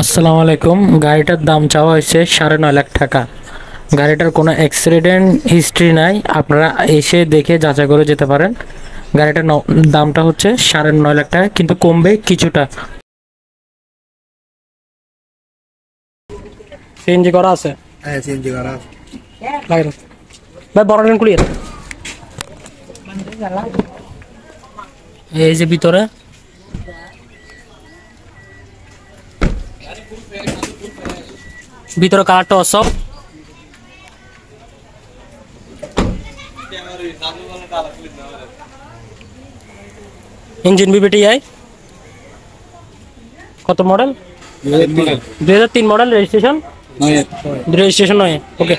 আসসালামু আলাইকুম। গাড়িটার দাম চাওয়া হয়েছে 9.5 লাখ টাকা। গাড়িটার কোনো অ্যাক্সিডেন্ট হিস্ট্রি নাই, আপনারা এসে দেখে যাচাই করে যেতে পারেন। গাড়িটার দামটা হচ্ছে 9.5 লাখ টাকা, কিন্তু কমবে কিছুটা। সিএনজি করা আছে? হ্যাঁ সিএনজি করা আছে। লাগে না ভাই, বড় নেন কুলিয়ে। এই যে ভিতরে ভিতরে কালারটা অসব। ইঞ্জিন বিবিটিআই কত মডেল? 2003 মডেল। রেজিস্ট্রেশন? রেজিস্ট্রেশন নয়। ওকে।